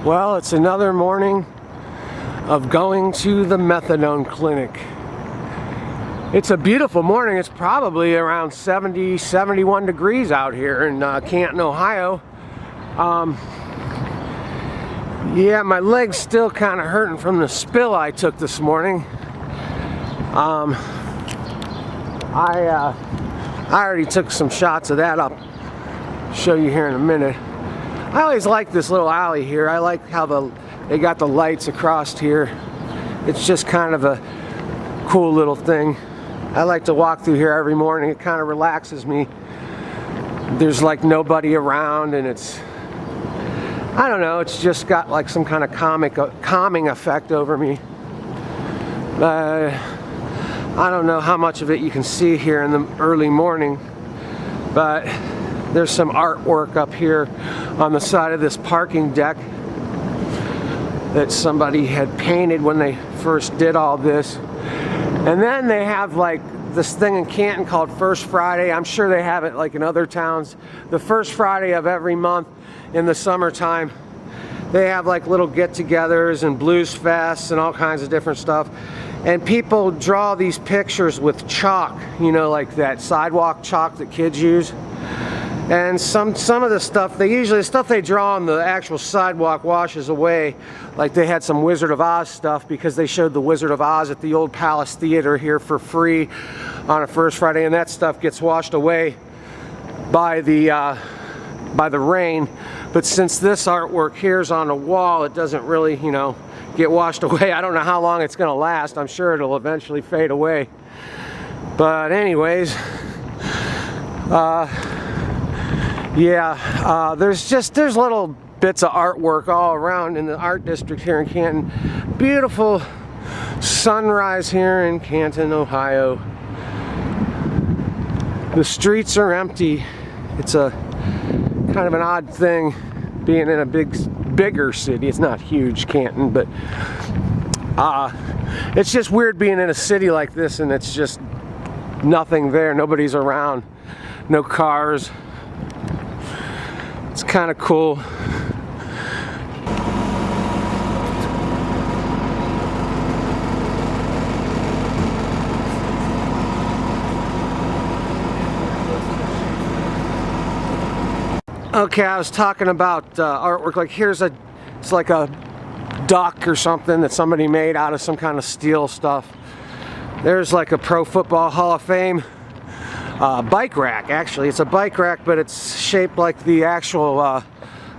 Well, it's another morning of going to the methadone clinic. It's a beautiful morning. It's probably around 70, 71 degrees out here in Canton, Ohio. Yeah, my leg's still kind of hurting from the spill I took this morning. I already took some shots of that. I'll show you here in a minute. I always like this little alley here. I like how they got the lights across here. It's just kind of a cool little thing. I like to walk through here every morning. It kind of relaxes me. There's like nobody around, and it's, I don't know, it's just got like some kind of calming effect over me. I don't know how much of it you can see here in the early morning, but there's some artwork up here on the side of this parking deck that somebody had painted when they first did all this. And then they have like this thing in Canton called First Friday. I'm sure they have it like in other towns. The first Friday of every month in the summertime, they have like little get-togethers and blues fests and all kinds of different stuff. And people draw these pictures with chalk, you know, like that sidewalk chalk that kids use. And some of the stuff, the stuff they draw on the actual sidewalk washes away. Like they had some Wizard of Oz stuff because they showed the Wizard of Oz at the old Palace Theater here for free on a First Friday, and that stuff gets washed away by the rain. But since this artwork here is on the wall, it doesn't really, you know, get washed away. I don't know how long it's going to last. I'm sure it'll eventually fade away. But anyways, yeah, there's little bits of artwork all around in the art district here in Canton. Beautiful sunrise here in Canton, Ohio. The streets are empty. It's a kind of an odd thing being in a bigger city. It's not huge, Canton, but it's just weird being in a city like this and it's just nothing there. Nobody's around. No cars. It's kind of cool. Okay, I was talking about artwork. Like it's like a duck or something that somebody made out of some kind of steel stuff. There's like a Pro Football Hall of Fame bike rack. Actually, it's a bike rack, but it's shaped like the actual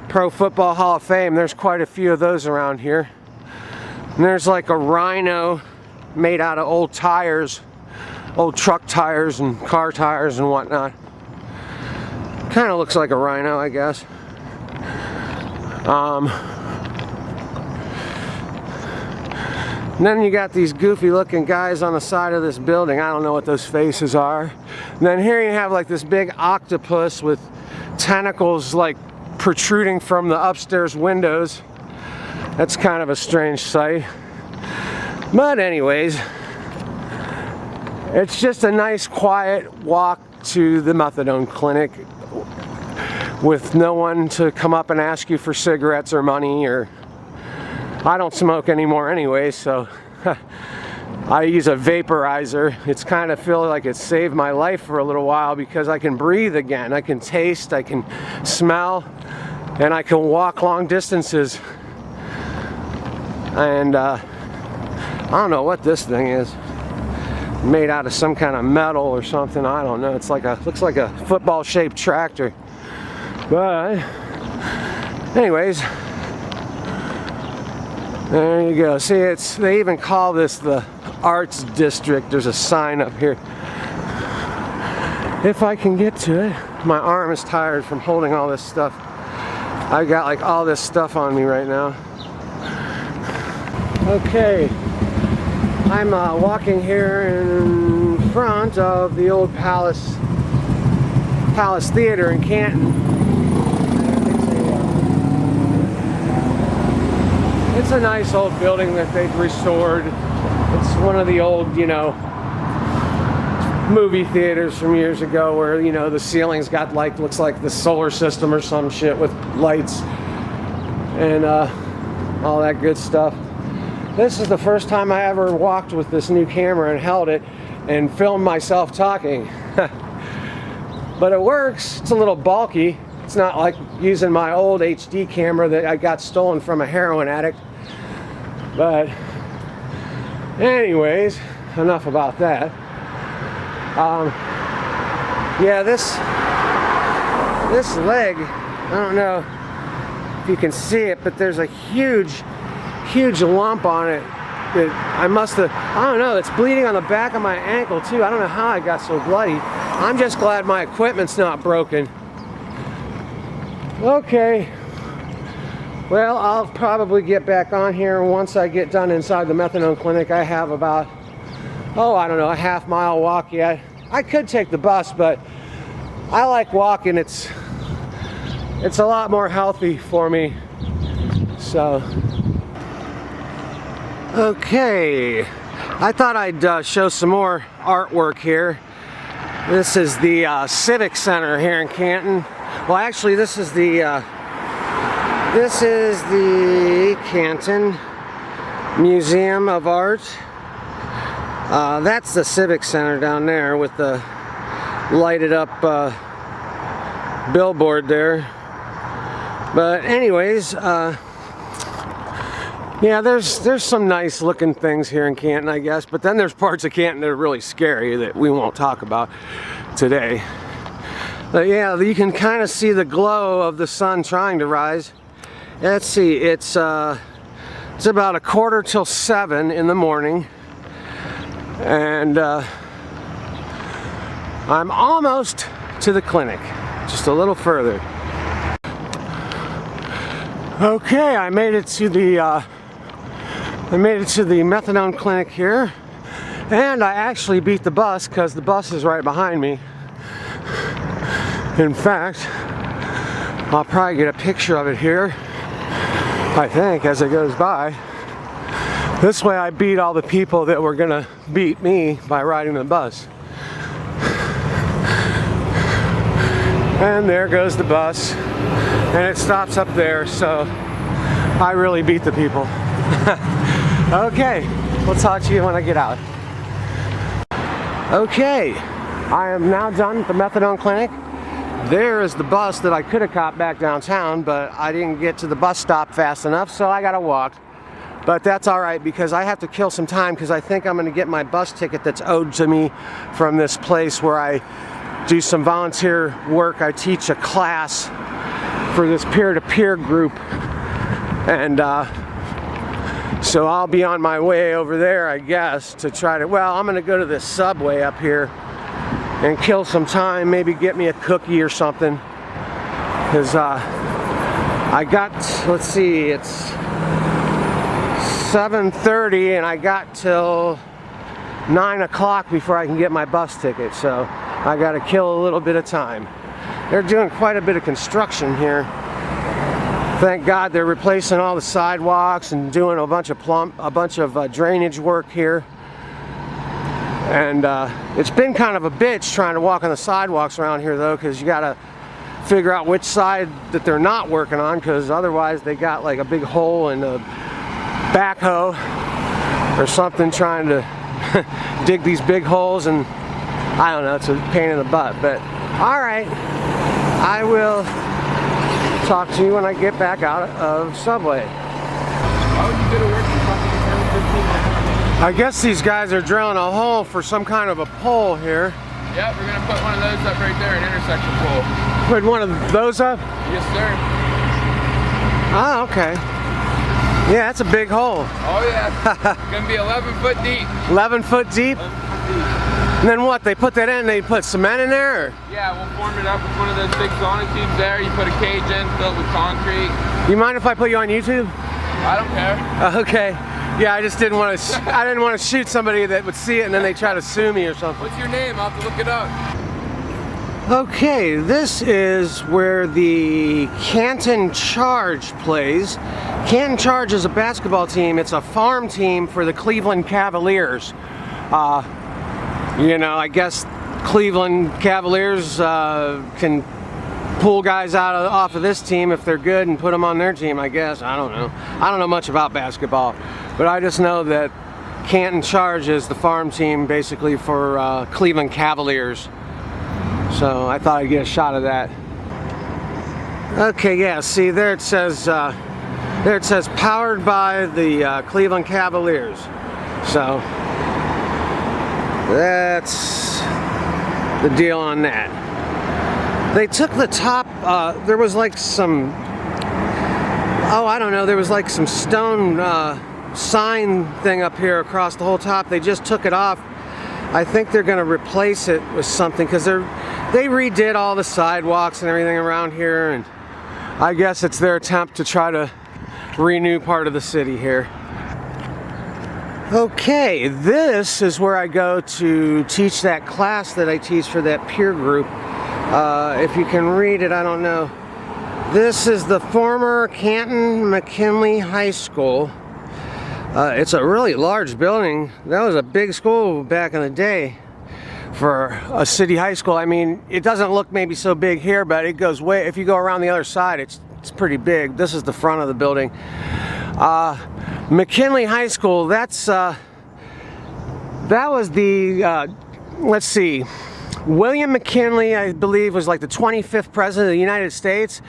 Pro Football Hall of Fame. There's quite a few of those around here. And there's like a rhino made out of old tires, old truck tires and car tires and whatnot. Kind of looks like a rhino, I guess. And then you got these goofy looking guys on the side of this building. I don't know what those faces are. And then here you have like this big octopus with tentacles like protruding from the upstairs windows. That's kind of a strange sight. But anyways, it's just a nice quiet walk to the methadone clinic with no one to come up and ask you for cigarettes or money, or I don't smoke anymore anyway, so I use a vaporizer. It's kind of feel like it saved my life for a little while because I can breathe again. I can taste, I can smell, and I can walk long distances. And I don't know what this thing is. Made out of some kind of metal or something. I don't know. It's like looks like a football-shaped tractor. But anyways, there you go. See, they even call this the Arts District. There's a sign up here. If I can get to it. My arm is tired from holding all this stuff. I've got like all this stuff on me right now. Okay. I'm walking here in front of the old Palace Theater in Canton. It's a nice old building that they've restored. It's one of the old, you know, movie theaters from years ago where, you know, the ceiling's got like, looks like the solar system or some shit with lights. And all that good stuff. This is the first time I ever walked with this new camera and held it and filmed myself talking. But it works. It's a little bulky. It's not like using my old HD camera that I got stolen from a heroin addict. But anyways, enough about that. Yeah, this leg, I don't know if you can see it, but there's a huge lump on it that I must have, I don't know, it's bleeding on the back of my ankle too. I don't know how I got so bloody. I'm just glad my equipment's not broken. Okay, well, I'll probably get back on here once I get done inside the methadone clinic. I have about, I don't know, a half-mile walk yet. I could take the bus, but I like walking. It's a lot more healthy for me. So, okay, I thought I'd show some more artwork here. This is the Civic Center here in Canton. Well, actually, this is the Canton Museum of Art. That's the Civic Center down there with the lighted up billboard there. But anyways, yeah, there's some nice looking things here in Canton, I guess. But then there's parts of Canton that are really scary that we won't talk about today. But yeah, you can kind of see the glow of the sun trying to rise. Let's see, it's about 7:15 in the morning, and I'm almost to the clinic, just a little further. Okay, I made it to the methadone clinic here, and I actually beat the bus because the bus is right behind me. In fact, I'll probably get a picture of it here, I think, as it goes by. This way I beat all the people that were gonna beat me by riding the bus. And there goes the bus, and it stops up there, so I really beat the people. Okay, we'll talk to you when I get out. Okay, I am now done at the methadone clinic. There is the bus that I could have caught back downtown, but I didn't get to the bus stop fast enough, so I gotta walk. But that's all right, because I have to kill some time, because I think I'm gonna get my bus ticket that's owed to me from this place where I do some volunteer work. I teach a class for this peer-to-peer group, and so I'll be on my way over there, I guess, to try to, well, I'm gonna go to this Subway up here and kill some time, maybe get me a cookie or something, because I got, let's see, it's 7:30 and I got till 9 o'clock before I can get my bus ticket, so I got to kill a little bit of time. They're doing quite a bit of construction here. Thank God they're replacing all the sidewalks and doing a bunch of drainage work here. And it's been kind of a bitch trying to walk on the sidewalks around here, though, because you gotta figure out which side that they're not working on, because otherwise they got like a big hole in the backhoe or something trying to dig these big holes, and I don't know, it's a pain in the butt. But all right, I will talk to you when I get back out of Subway. How would you go to work for 10, 15 minutes? I guess these guys are drilling a hole for some kind of a pole here. Yep, we're gonna put one of those up right there, an intersection pole. Put one of those up? Yes, sir. Oh, okay. Yeah, that's a big hole. Oh yeah, it's gonna be 11 foot deep. 11 foot deep? 11 foot deep. And then what, they put that in, they put cement in there? Or? Yeah, we'll form it up with one of those big sonotubes there. You put a cage in, fill it with concrete. You mind if I put you on YouTube? I don't care. Okay. Yeah, I just didn't want to. I didn't want to shoot somebody that would see it and then they try to sue me or something. What's your name? I'll have to look it up. Okay, this is where the Canton Charge plays. Canton Charge is a basketball team. It's a farm team for the Cleveland Cavaliers. You know, I guess Cleveland Cavaliers can pull guys off of this team if they're good and put them on their team, I guess. I don't know. I don't know much about basketball, but I just know that Canton Charge is the farm team basically for Cleveland Cavaliers. So I thought I'd get a shot of that. Okay, yeah, see there it says powered by the Cleveland Cavaliers. So that's the deal on that. They took the top, there was like some, oh, I don't know, there was like some stone sign thing up here across the whole top. They just took it off. I think they're going to replace it with something because they redid all the sidewalks and everything around here, and I guess it's their attempt to try to renew part of the city here. Okay, this is where I go to teach that class that I teach for that peer group. If you can read it, I don't know. This is the former Canton McKinley High School. It's a really large building. That was a big school back in the day for a city high school. I mean, it doesn't look maybe so big here, but it goes way, if you go around the other side, it's pretty big. This is the front of the building. McKinley High School, that was the, let's see, William McKinley, I believe, was like the 25th president of the United States,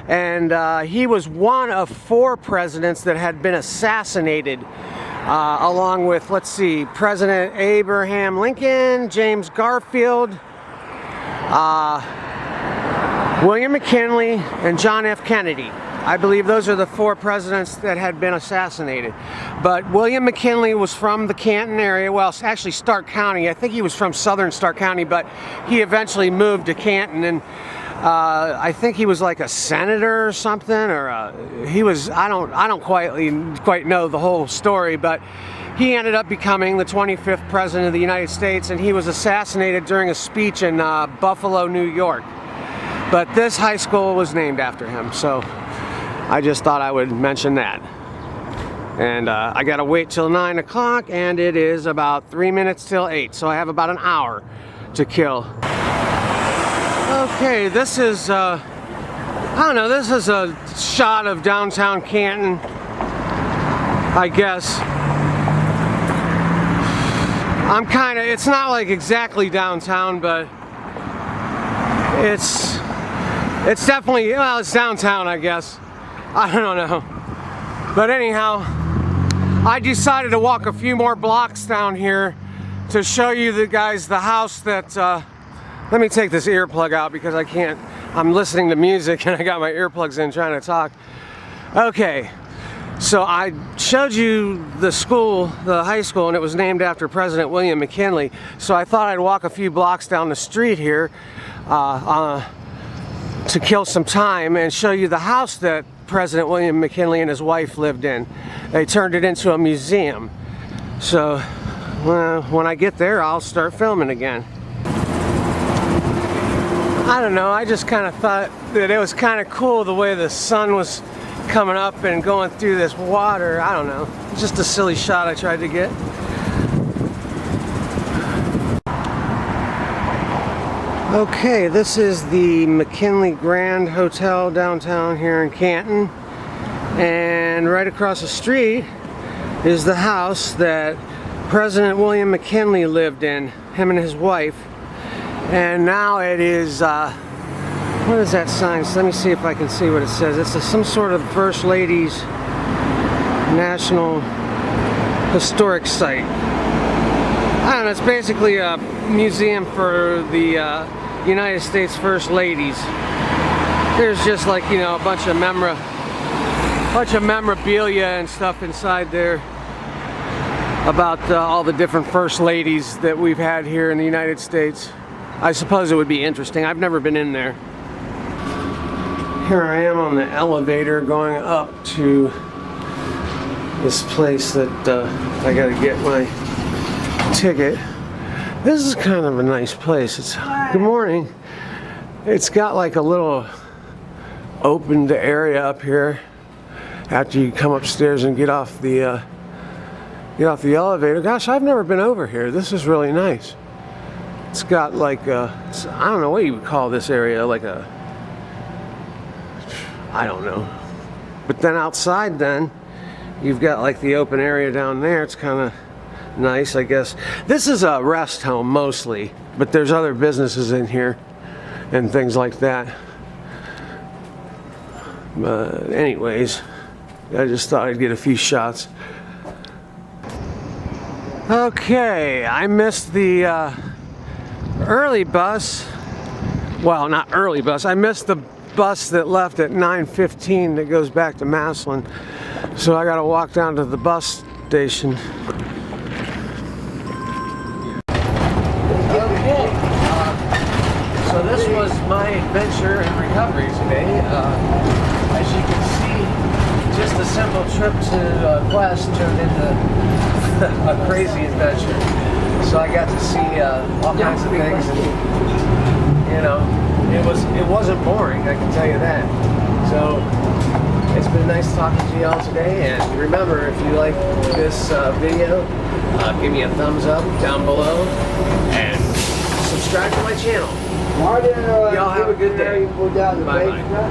and he was one of 4 presidents that had been assassinated, along with, let's see, President Abraham Lincoln, James Garfield, William McKinley, and John F. Kennedy. I believe those are the 4 presidents that had been assassinated. But William McKinley was from the Canton area, well, actually Stark County. I think he was from southern Stark County, but he eventually moved to Canton, and I think he was like a senator or something, or he was, I don't quite know the whole story, but he ended up becoming the 25th president of the United States, and he was assassinated during a speech in Buffalo, New York. But this high school was named after him, so I just thought I would mention that. And I gotta wait till 9 o'clock, and it is about 3 minutes till 8, so I have about an hour to kill. Okay, this is, I don't know, this is a shot of downtown Canton, I guess. It's not like exactly downtown, but it's definitely, well, it's downtown, I guess. I don't know. But anyhow, I decided to walk a few more blocks down here to show you guys the house that, let me take this earplug out because I can't, I'm listening to music and I got my earplugs in trying to talk. Okay, so I showed you the school, the high school, and it was named after President William McKinley. So I thought I'd walk a few blocks down the street here to kill some time and show you the house that President William McKinley and his wife lived in. They turned it into a museum. So when I get there, I'll start filming again. I don't know, I just kind of thought that it was kind of cool the way the sun was coming up and going through this water. I don't know, just a silly shot I tried to get. Okay, this is the McKinley Grand Hotel downtown here in Canton, and right across the street is the house that President William McKinley lived in, him and his wife. And now it is, what is that sign? So let me see if I can see what it says. It's some sort of First Lady's National Historic Site. I don't know, it's basically a museum for the United States First Ladies. There's just like, you know, a bunch of memorabilia and stuff inside there about all the different First Ladies that we've had here in the United States. I suppose it would be interesting. I've never been in there. Here I am on the elevator going up to this place that I gotta get my ticket. This is kind of a nice place. It's, good morning. It's got like a little opened area up here after you come upstairs and get off the elevator. Gosh, I've never been over here. This is really nice. It's got like I don't know what you would call this area, like a I don't know. But then outside then, you've got like the open area down there. It's kind of nice, I guess. This is a rest home mostly, but there's other businesses in here and things like that. But anyways, I just thought I'd get a few shots. Okay, I missed the early bus. Well, not early bus. I missed the bus that left at 9:15 that goes back to Massillon. So I gotta walk down to the bus station. Okay, so this was my adventure in recovery today. As you can see, just a simple trip to Quest turned into a crazy adventure. So I got to see all kinds of things, and you know, it wasn't boring, I can tell you that. So it's been nice talking to you all today, and remember, if you like this video, give me a thumbs up down below and subscribe to my channel. Y'all have a good day. Bye bye.